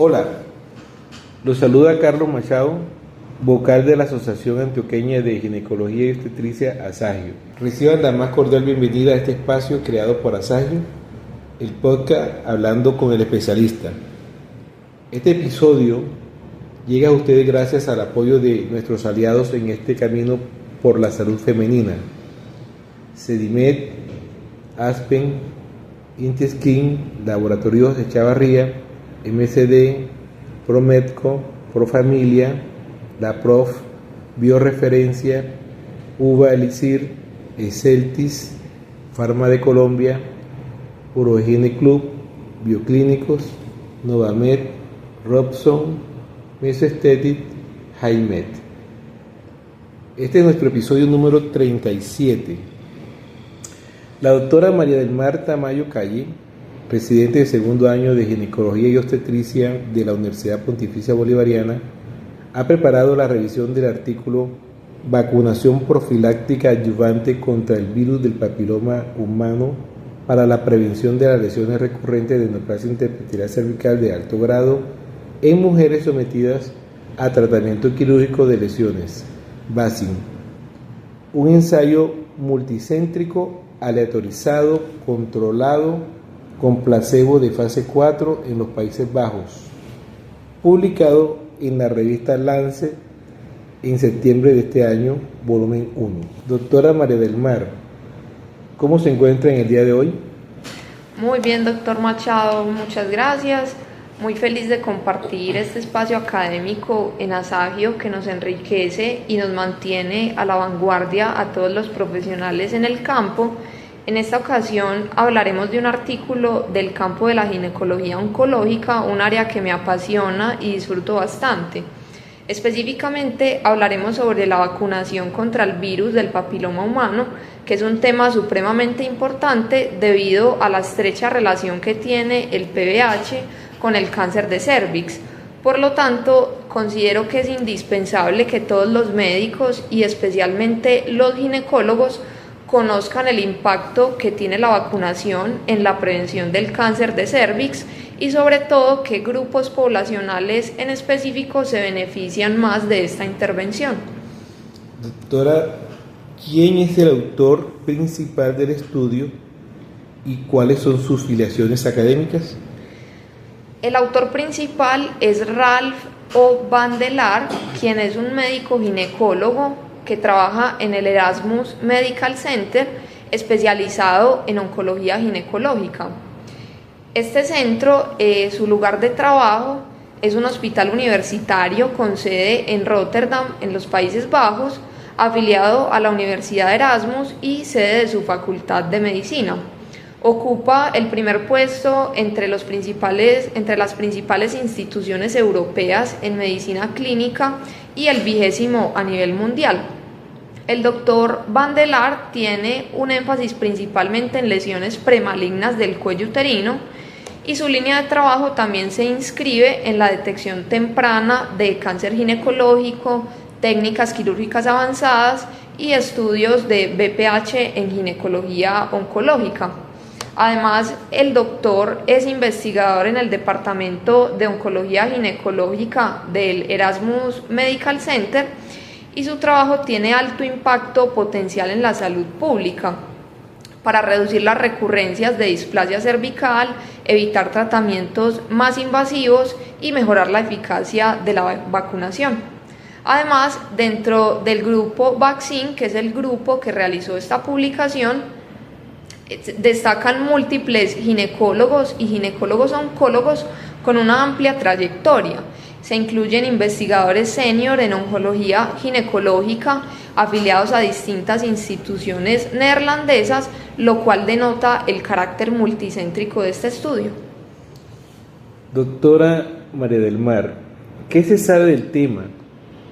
Hola, los saluda Carlos Machado, vocal de la Asociación Antioqueña de Ginecología y Obstetricia ASAGIO. Reciban la más cordial bienvenida a este espacio creado por ASAGIO, el podcast Hablando con el Especialista. Este episodio llega a ustedes gracias al apoyo de nuestros aliados en este camino por la salud femenina: Sedimed, Aspen, Inteskin, Laboratorios de Chavarría, MCD, Promedco, Profamilia, La Prof, Bioreferencia, Uva Elixir, Exceltis, Farma de Colombia, Urohigiene Club, Bioclínicos, Novamed, Robson, Mesoesthetic, Jaimet. Este es nuestro episodio número 37. La doctora María del Mar Tamayo Calle, presidente de segundo año de Ginecología y Obstetricia de la Universidad Pontificia Bolivariana, ha preparado la revisión del artículo Vacunación profiláctica adyuvante contra el virus del papiloma humano para la prevención de las lesiones recurrentes de neoplasia interepitelioide cervical de alto grado en mujeres sometidas a tratamiento quirúrgico de lesiones, VACIN. Un ensayo multicéntrico, aleatorizado, controlado, con placebo de fase 4 en los Países Bajos, publicado en la revista Lancet en septiembre de este año, volumen 1. Doctora María del Mar, ¿cómo se encuentra en el día de hoy? Muy bien, doctor Machado, muchas gracias. Muy feliz de compartir este espacio académico en ASAGIO que nos enriquece y nos mantiene a la vanguardia a todos los profesionales en el campo. En esta ocasión hablaremos de un artículo del campo de la ginecología oncológica, un área que me apasiona y disfruto bastante. Específicamente hablaremos sobre la vacunación contra el virus del papiloma humano, que es un tema supremamente importante debido a la estrecha relación que tiene el PBH con el cáncer de cérvix. Por lo tanto, considero que es indispensable que todos los médicos y especialmente los ginecólogos conozcan el impacto que tiene la vacunación en la prevención del cáncer de cérvix y sobre todo qué grupos poblacionales en específico se benefician más de esta intervención. Doctora, ¿quién es el autor principal del estudio y cuáles son sus filiaciones académicas? El autor principal es Ralph O. van der Laar, quien es un médico ginecólogo que trabaja en el Erasmus Medical Center, especializado en oncología ginecológica. Este centro, su lugar de trabajo, es un hospital universitario con sede en Rotterdam, en los Países Bajos, afiliado a la Universidad Erasmus y sede de su Facultad de Medicina. Ocupa el primer puesto entre las principales instituciones europeas en medicina clínica y el 20º a nivel mundial. El doctor van der Laar tiene un énfasis principalmente en lesiones premalignas del cuello uterino y su línea de trabajo también se inscribe en la detección temprana de cáncer ginecológico, técnicas quirúrgicas avanzadas y estudios de BPH en ginecología oncológica. Además, el doctor es investigador en el Departamento de Oncología Ginecológica del Erasmus Medical Center y su trabajo tiene alto impacto potencial en la salud pública para reducir las recurrencias de displasia cervical, evitar tratamientos más invasivos y mejorar la eficacia de la vacunación. Además, dentro del grupo VACIN, que es el grupo que realizó esta publicación, destacan múltiples ginecólogos y ginecólogos oncólogos con una amplia trayectoria. Se incluyen investigadores senior en oncología ginecológica afiliados a distintas instituciones neerlandesas, lo cual denota el carácter multicéntrico de este estudio. Doctora María del Mar, ¿qué se sabe del tema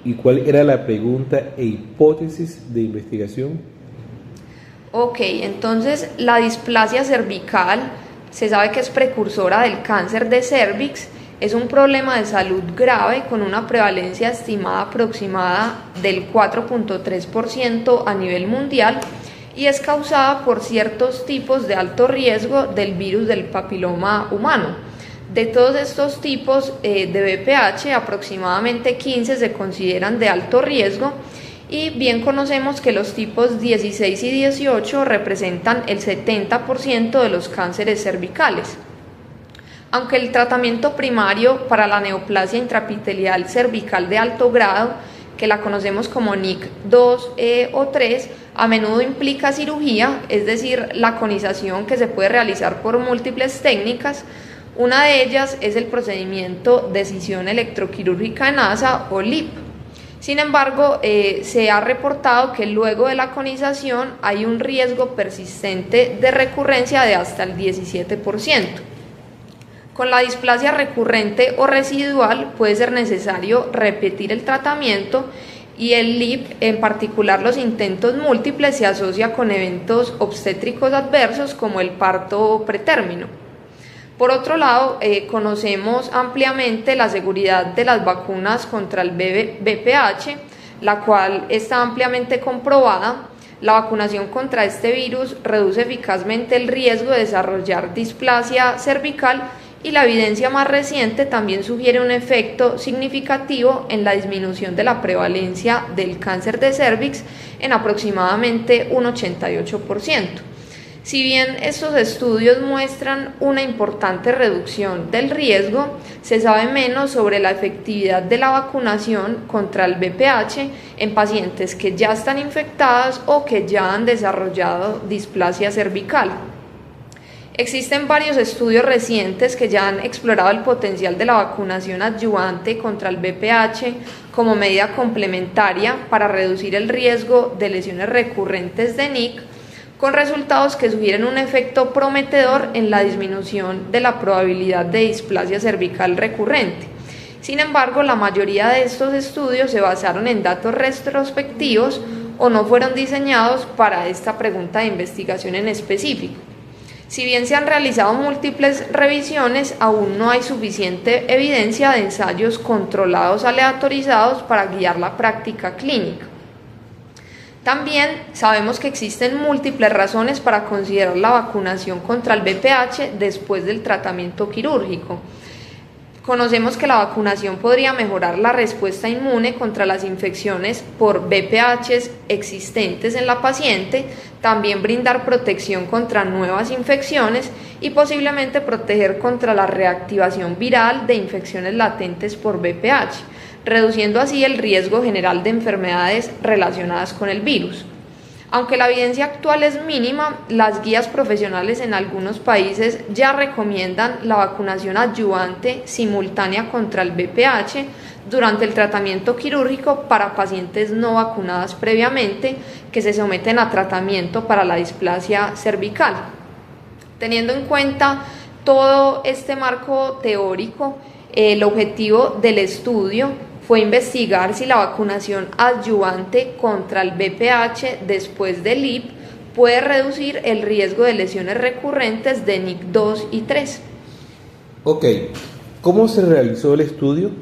y cuál era la pregunta e hipótesis de investigación? Ok, entonces la displasia cervical se sabe que es precursora del cáncer de cérvix. Es un problema de salud grave con una prevalencia estimada aproximada del 4.3% a nivel mundial y es causada por ciertos tipos de alto riesgo del virus del papiloma humano. De todos estos tipos de VPH, aproximadamente 15 se consideran de alto riesgo y bien conocemos que los tipos 16 y 18 representan el 70% de los cánceres cervicales. Aunque el tratamiento primario para la neoplasia intraepitelial cervical de alto grado, que la conocemos como NIC 2 o 3, a menudo implica cirugía, es decir, la conización que se puede realizar por múltiples técnicas. Una de ellas es el procedimiento de escisión electroquirúrgica en asa o LIP. Sin embargo, se ha reportado que luego de la conización hay un riesgo persistente de recurrencia de hasta el 17%. Con la displasia recurrente o residual puede ser necesario repetir el tratamiento y el LIP, en particular los intentos múltiples, se asocia con eventos obstétricos adversos como el parto pretérmino. Por otro lado, conocemos ampliamente la seguridad de las vacunas contra el VPH, la cual está ampliamente comprobada. La vacunación contra este virus reduce eficazmente el riesgo de desarrollar displasia cervical y la evidencia más reciente también sugiere un efecto significativo en la disminución de la prevalencia del cáncer de cervix en aproximadamente un 88%. Si bien estos estudios muestran una importante reducción del riesgo, se sabe menos sobre la efectividad de la vacunación contra el VPH en pacientes que ya están infectadas o que ya han desarrollado displasia cervical. Existen varios estudios recientes que ya han explorado el potencial de la vacunación adyuvante contra el VPH como medida complementaria para reducir el riesgo de lesiones recurrentes de NIC, con resultados que sugieren un efecto prometedor en la disminución de la probabilidad de displasia cervical recurrente. Sin embargo, la mayoría de estos estudios se basaron en datos retrospectivos o no fueron diseñados para esta pregunta de investigación en específico. Si bien se han realizado múltiples revisiones, aún no hay suficiente evidencia de ensayos controlados aleatorizados para guiar la práctica clínica. También sabemos que existen múltiples razones para considerar la vacunación contra el VPH después del tratamiento quirúrgico. Conocemos que la vacunación podría mejorar la respuesta inmune contra las infecciones por VPHs existentes en la paciente, también brindar protección contra nuevas infecciones y posiblemente proteger contra la reactivación viral de infecciones latentes por VPH, reduciendo así el riesgo general de enfermedades relacionadas con el virus. Aunque la evidencia actual es mínima, las guías profesionales en algunos países ya recomiendan la vacunación adyuvante simultánea contra el VPH durante el tratamiento quirúrgico para pacientes no vacunadas previamente que se someten a tratamiento para la displasia cervical. Teniendo en cuenta todo este marco teórico, el objetivo del estudio fue investigar si la vacunación adyuvante contra el VPH después del LIP puede reducir el riesgo de lesiones recurrentes de NIC 2 y 3. Ok, ¿cómo se realizó el estudio?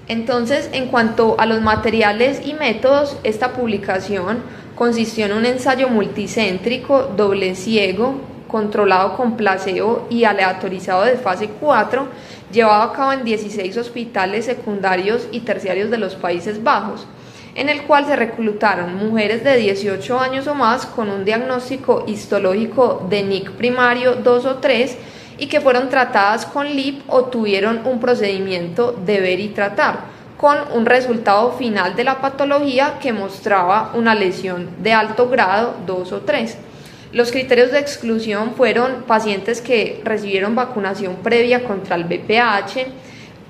Entonces, en cuanto a los materiales y métodos, esta publicación consistió en un ensayo multicéntrico, doble ciego, controlado con placebo y aleatorizado de fase 4, llevado a cabo en 16 hospitales secundarios y terciarios de los Países Bajos, en el cual se reclutaron mujeres de 18 años o más con un diagnóstico histológico de NIC primario 2 o 3 y que fueron tratadas con LIP o tuvieron un procedimiento de ver y tratar, con un resultado final de la patología que mostraba una lesión de alto grado 2 o 3. Los criterios de exclusión fueron pacientes que recibieron vacunación previa contra el VPH,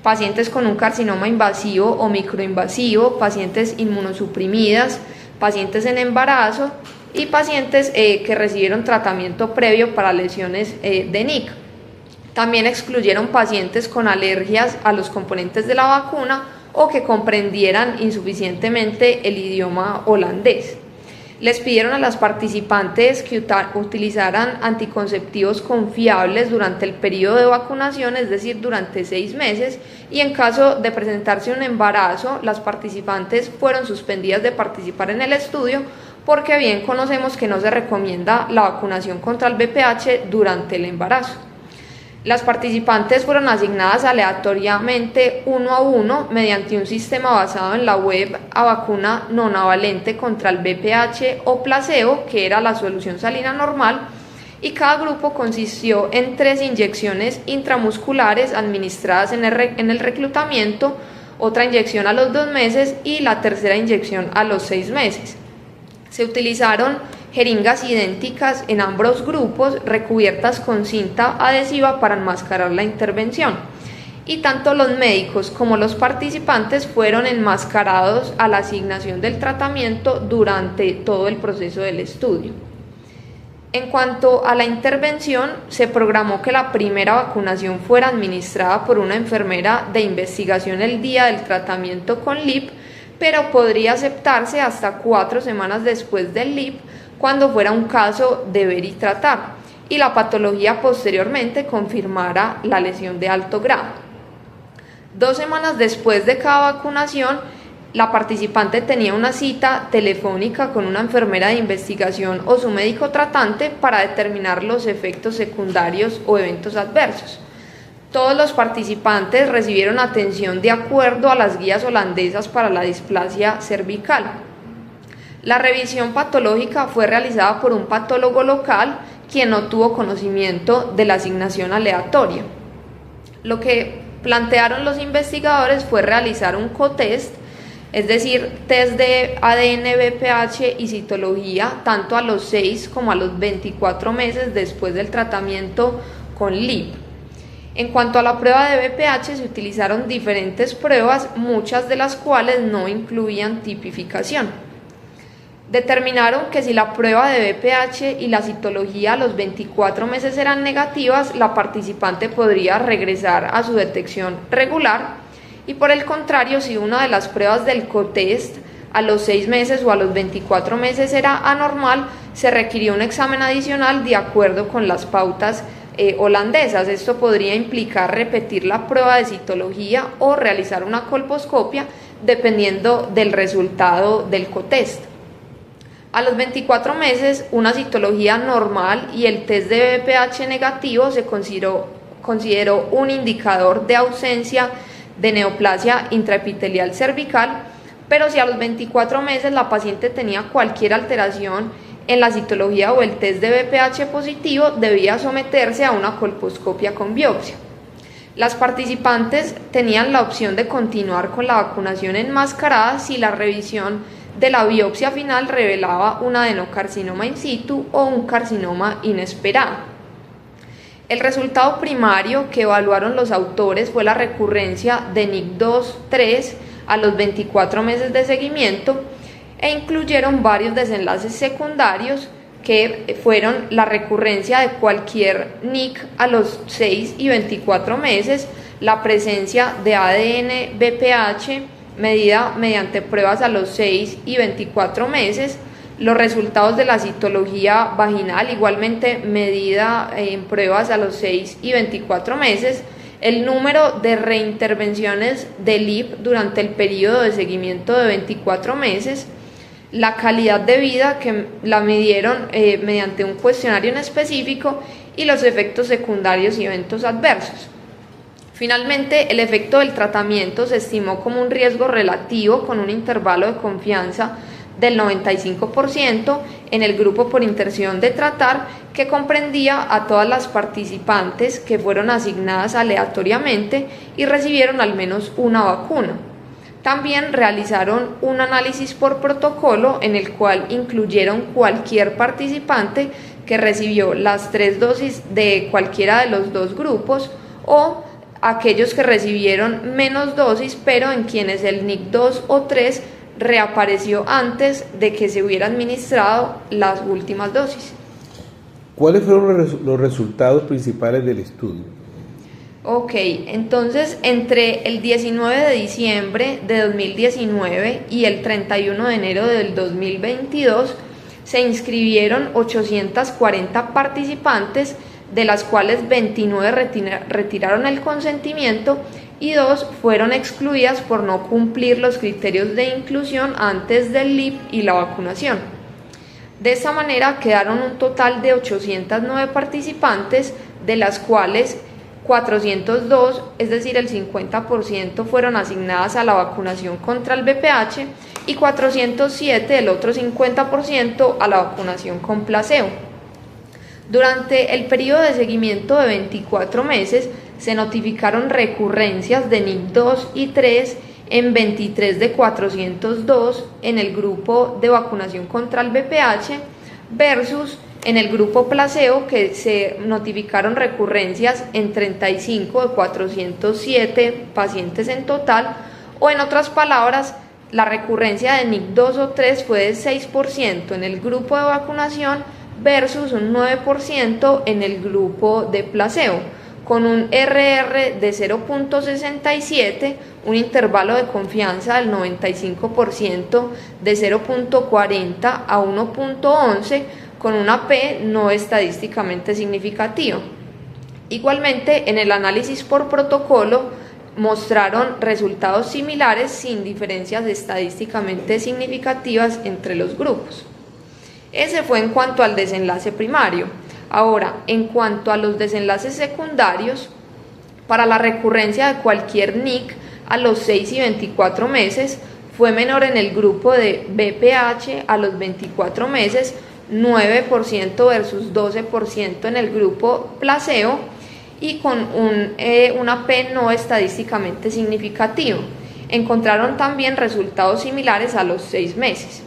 pacientes con un carcinoma invasivo o microinvasivo, pacientes inmunosuprimidas, pacientes en embarazo y pacientes que recibieron tratamiento previo para lesiones de NIC. También excluyeron pacientes con alergias a los componentes de la vacuna o que comprendieran insuficientemente el idioma holandés. Les pidieron a las participantes que utilizaran anticonceptivos confiables durante el periodo de vacunación, es decir, durante 6 meses, y en caso de presentarse un embarazo, las participantes fueron suspendidas de participar en el estudio porque bien conocemos que no se recomienda la vacunación contra el VPH durante el embarazo. Las participantes fueron asignadas aleatoriamente uno a uno mediante un sistema basado en la web a vacuna nonavalente contra el VPH o placebo, que era la solución salina normal, y cada grupo consistió en 3 inyecciones intramusculares administradas en el reclutamiento, otra inyección a los 2 meses y la tercera inyección a los 6 meses. Se utilizaron jeringas idénticas en ambos grupos, recubiertas con cinta adhesiva para enmascarar la intervención, y tanto los médicos como los participantes fueron enmascarados a la asignación del tratamiento durante todo el proceso del estudio. En cuanto a la intervención, se programó que la primera vacunación fuera administrada por una enfermera de investigación el día del tratamiento con LIP, pero podría aceptarse hasta 4 semanas después del LIP, cuando fuera un caso de ver y tratar, y la patología posteriormente confirmara la lesión de alto grado. 2 semanas después de cada vacunación, la participante tenía una cita telefónica con una enfermera de investigación o su médico tratante para determinar los efectos secundarios o eventos adversos. Todos los participantes recibieron atención de acuerdo a las guías holandesas para la displasia cervical. La revisión patológica fue realizada por un patólogo local, quien no tuvo conocimiento de la asignación aleatoria. Lo que plantearon los investigadores fue realizar un cotest, es decir, test de ADN, VPH y citología, tanto a los 6 como a los 24 meses después del tratamiento con LIP. En cuanto a la prueba de VPH, se utilizaron diferentes pruebas, muchas de las cuales no incluían tipificación. Determinaron que si la prueba de VPH y la citología a los 24 meses eran negativas, la participante podría regresar a su detección regular, y por el contrario, si una de las pruebas del cotest a los 6 meses o a los 24 meses era anormal, se requirió un examen adicional de acuerdo con las pautas holandesas. Esto podría implicar repetir la prueba de citología o realizar una colposcopia, dependiendo del resultado del cotest. A los 24 meses, una citología normal y el test de VPH negativo se consideró un indicador de ausencia de neoplasia intraepitelial cervical, pero si a los 24 meses la paciente tenía cualquier alteración en la citología o el test de VPH positivo, debía someterse a una colposcopia con biopsia. Las participantes tenían la opción de continuar con la vacunación enmascarada si la revisión de la biopsia final revelaba un adenocarcinoma in situ o un carcinoma inesperado. El resultado primario que evaluaron los autores fue la recurrencia de NIC2-3 a los 24 meses de seguimiento, e incluyeron varios desenlaces secundarios que fueron la recurrencia de cualquier NIC a los 6 y 24 meses, la presencia de ADN VPH medida mediante pruebas a los 6 y 24 meses, los resultados de la citología vaginal igualmente medida en pruebas a los 6 y 24 meses, el número de reintervenciones de LIP durante el periodo de seguimiento de 24 meses, la calidad de vida que la midieron mediante un cuestionario en específico, y los efectos secundarios y eventos adversos. Finalmente, el efecto del tratamiento se estimó como un riesgo relativo con un intervalo de confianza del 95% en el grupo por intención de tratar, que comprendía a todas las participantes que fueron asignadas aleatoriamente y recibieron al menos una vacuna. También realizaron un análisis por protocolo en el cual incluyeron cualquier participante que recibió las 3 dosis de cualquiera de los 2 grupos, o aquellos que recibieron menos dosis, pero en quienes el NIC2 o 3 reapareció antes de que se hubiera administrado las últimas dosis. ¿Cuáles fueron los resultados principales del estudio? Ok, entonces entre el 19 de diciembre de 2019 y el 31 de enero del 2022 se inscribieron 840 participantes, de las cuales 29 retiraron el consentimiento y 2 fueron excluidas por no cumplir los criterios de inclusión antes del LIP y la vacunación. De esta manera quedaron un total de 809 participantes, de las cuales 402, es decir, el 50% fueron asignadas a la vacunación contra el VPH y 407, el otro 50%, a la vacunación con placebo. Durante el periodo de seguimiento de 24 meses se notificaron recurrencias de NIC2 y 3 en 23 de 402 en el grupo de vacunación contra el VPH versus en el grupo placebo, que se notificaron recurrencias en 35 de 407 pacientes en total, o en otras palabras, la recurrencia de NIC2 o 3 fue de 6% en el grupo de vacunación versus un 9% en el grupo de placebo, con un RR de 0.67, un intervalo de confianza del 95% de 0.40 a 1.11, con una P no estadísticamente significativa. Igualmente, en el análisis por protocolo mostraron resultados similares sin diferencias estadísticamente significativas entre los grupos. Ese fue en cuanto al desenlace primario. Ahora, en cuanto a los desenlaces secundarios, para la recurrencia de cualquier NIC a los 6 y 24 meses fue menor en el grupo de VPH a los 24 meses, 9% versus 12% en el grupo placebo, y con una P no estadísticamente significativo. Encontraron también resultados similares a los 6 meses.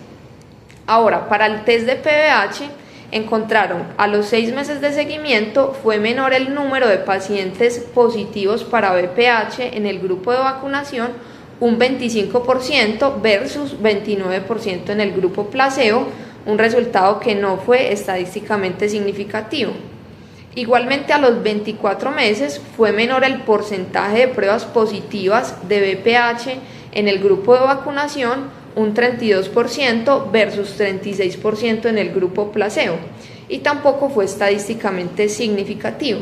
Ahora, para el test de PBH, encontraron a los 6 meses de seguimiento fue menor el número de pacientes positivos para VPH en el grupo de vacunación, un 25% versus 29% en el grupo placebo, un resultado que no fue estadísticamente significativo. Igualmente, a los 24 meses fue menor el porcentaje de pruebas positivas de VPH en el grupo de vacunación, un 32% versus 36% en el grupo placebo, y tampoco fue estadísticamente significativo.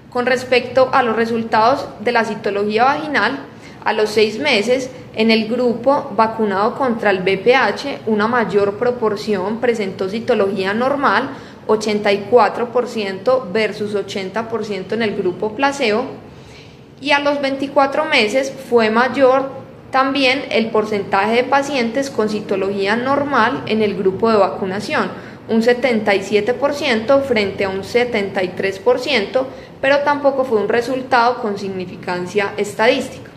Con respecto a los resultados de la citología vaginal, a los 6 meses, en el grupo vacunado contra el VPH, una mayor proporción presentó citología normal, 84% versus 80% en el grupo placebo, y a los 24 meses fue mayor también el porcentaje de pacientes con citología normal en el grupo de vacunación, un 77% frente a un 73%, pero tampoco fue un resultado con significancia estadística.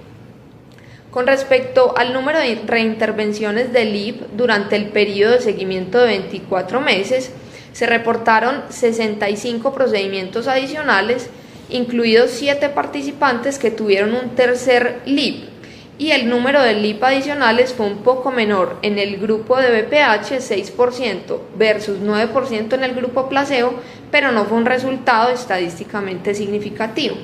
Con respecto al número de reintervenciones de LIP durante el periodo de seguimiento de 24 meses, se reportaron 65 procedimientos adicionales, incluidos 7 participantes que tuvieron un tercer LIP, y el número de LIP adicionales fue un poco menor en el grupo de VPH, 6% versus 9% en el grupo placebo, pero no fue un resultado estadísticamente significativo.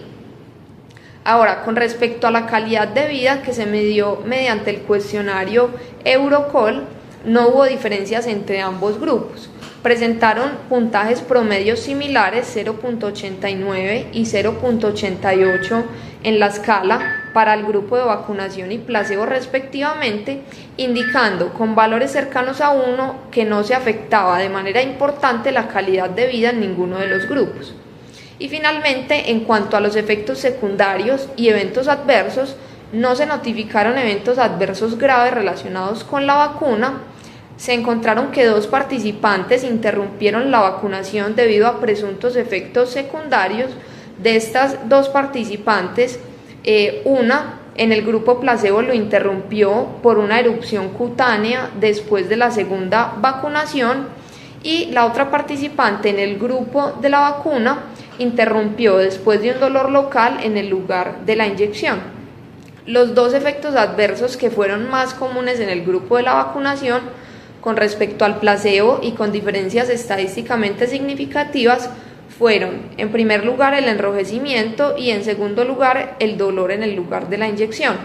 Ahora, con respecto a la calidad de vida que se midió mediante el cuestionario Eurocol, no hubo diferencias entre ambos grupos. Presentaron puntajes promedios similares, 0.89 y 0.88 en la escala para el grupo de vacunación y placebo respectivamente, indicando con valores cercanos a 1 que no se afectaba de manera importante la calidad de vida en ninguno de los grupos. Y finalmente, en cuanto a los efectos secundarios y eventos adversos, no se notificaron eventos adversos graves relacionados con la vacuna. Se encontraron que 2 participantes interrumpieron la vacunación debido a presuntos efectos secundarios. De estas 2 participantes, una en el grupo placebo lo interrumpió por una erupción cutánea después de la segunda vacunación, y la otra participante en el grupo de la vacuna interrumpió después de un dolor local en el lugar de la inyección. Los 2 efectos adversos que fueron más comunes en el grupo de la vacunación con respecto al placebo y con diferencias estadísticamente significativas fueron, en primer lugar, el enrojecimiento y en segundo lugar, el dolor en el lugar de la inyección.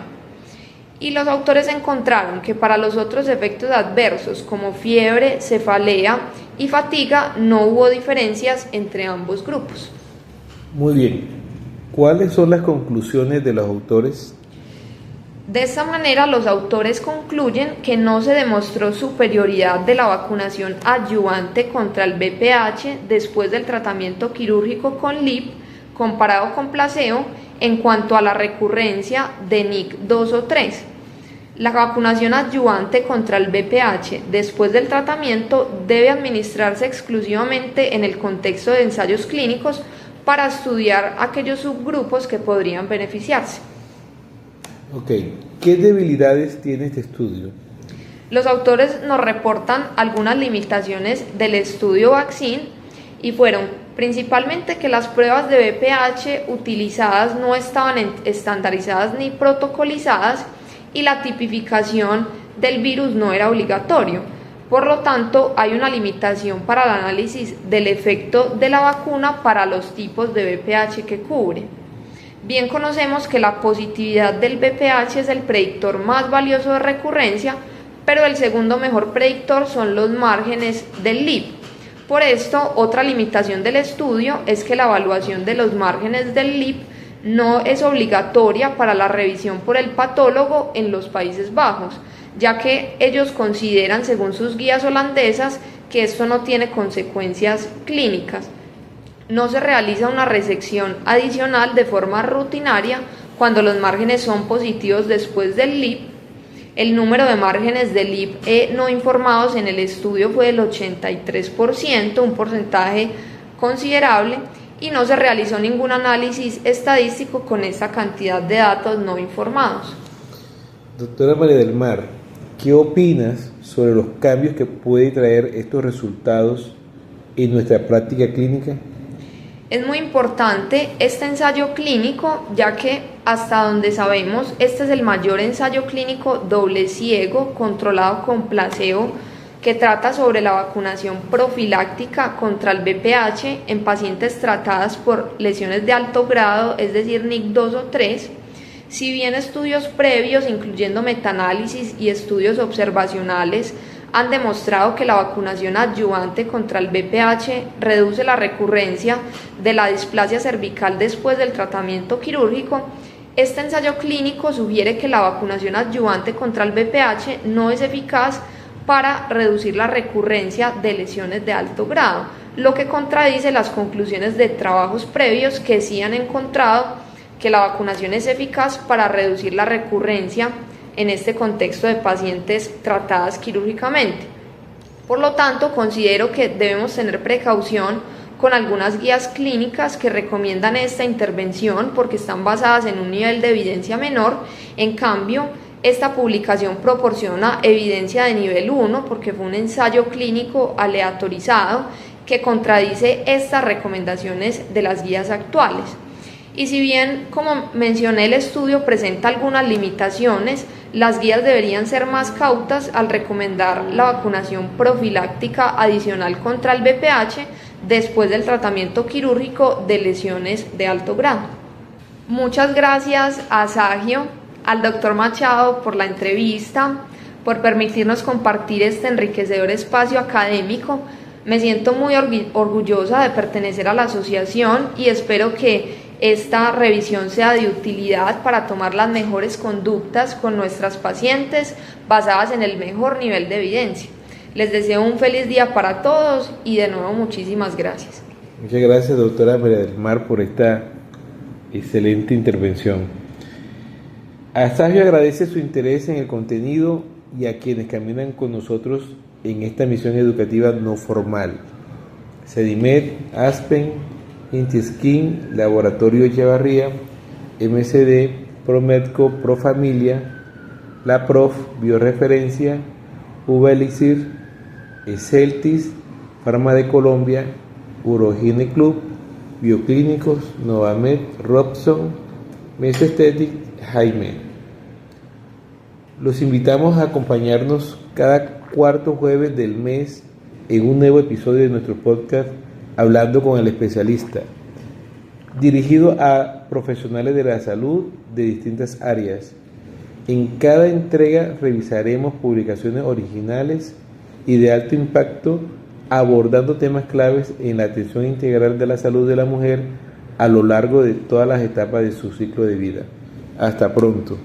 Y los autores encontraron que para los otros efectos adversos como fiebre, cefalea y fatiga no hubo diferencias entre ambos grupos. Muy bien. ¿Cuáles son las conclusiones de los autores? De esta manera, los autores concluyen que no se demostró superioridad de la vacunación adyuvante contra el VPH después del tratamiento quirúrgico con LIP comparado con placebo en cuanto a la recurrencia de NIC 2 o 3. La vacunación adyuvante contra el VPH después del tratamiento debe administrarse exclusivamente en el contexto de ensayos clínicos para estudiar aquellos subgrupos que podrían beneficiarse. Ok, ¿qué debilidades tiene este estudio? Los autores nos reportan algunas limitaciones del estudio Vaccine y fueron principalmente que las pruebas de VPH utilizadas no estaban estandarizadas ni protocolizadas y la tipificación del virus no era obligatorio. Por lo tanto, hay una limitación para el análisis del efecto de la vacuna para los tipos de VPH que cubre. Bien conocemos que la positividad del VPH es el predictor más valioso de recurrencia, pero el segundo mejor predictor son los márgenes del LIP. Por esto, otra limitación del estudio es que la evaluación de los márgenes del LIP no es obligatoria para la revisión por el patólogo en los Países Bajos, ya que ellos consideran, según sus guías holandesas, que esto no tiene consecuencias clínicas. No se realiza una resección adicional de forma rutinaria cuando los márgenes son positivos después del LIP. El número de márgenes de LIP no informados en el estudio fue del 83%, un porcentaje considerable, y no se realizó ningún análisis estadístico con esta cantidad de datos no informados. Doctora María del Mar, ¿qué opinas sobre los cambios que puede traer estos resultados en nuestra práctica clínica? Es muy importante este ensayo clínico, ya que hasta donde sabemos este es el mayor ensayo clínico doble ciego controlado con placebo que trata sobre la vacunación profiláctica contra el VPH en pacientes tratadas por lesiones de alto grado, es decir, NIC 2 o 3. Si bien estudios previos, incluyendo metaanálisis y estudios observacionales, han demostrado que la vacunación adyuvante contra el VPH reduce la recurrencia de la displasia cervical después del tratamiento quirúrgico, este ensayo clínico sugiere que la vacunación adyuvante contra el VPH no es eficaz para reducir la recurrencia de lesiones de alto grado, lo que contradice las conclusiones de trabajos previos que sí han encontrado que la vacunación es eficaz para reducir la recurrencia en este contexto de pacientes tratadas quirúrgicamente. Por lo tanto, considero que debemos tener precaución con algunas guías clínicas que recomiendan esta intervención porque están basadas en un nivel de evidencia menor. En cambio, esta publicación proporciona evidencia de nivel 1 porque fue un ensayo clínico aleatorizado que contradice estas recomendaciones de las guías actuales. Y si bien, como mencioné, el estudio presenta algunas limitaciones, las guías deberían ser más cautas al recomendar la vacunación profiláctica adicional contra el VPH después del tratamiento quirúrgico de lesiones de alto grado. Muchas gracias a Sagio, al doctor Machado por la entrevista, por permitirnos compartir este enriquecedor espacio académico. Me siento muy orgullosa de pertenecer a la asociación y espero que esta revisión sea de utilidad para tomar las mejores conductas con nuestras pacientes basadas en el mejor nivel de evidencia. Les deseo un feliz día para todos y de nuevo muchísimas gracias. Muchas gracias, doctora María del Mar, por esta excelente intervención. A Sagio agradece su interés en el contenido y a quienes caminan con nosotros en esta misión educativa no formal. Sedimed, Aspen, Intiskin, Laboratorio Echevarría, MCD, Promedco, Profamilia, La Prof, Bioreferencia, Uva Elixir, Celtis, Farma de Colombia, Urogine Club, Bioclínicos, Novamed, Robson, Mesoesthetic, Jaime. Los invitamos a acompañarnos cada cuarto jueves del mes en un nuevo episodio de nuestro podcast Hablando con el Especialista, dirigido a profesionales de la salud de distintas áreas. En cada entrega revisaremos publicaciones originales y de alto impacto abordando temas claves en la atención integral de la salud de la mujer a lo largo de todas las etapas de su ciclo de vida. Hasta pronto.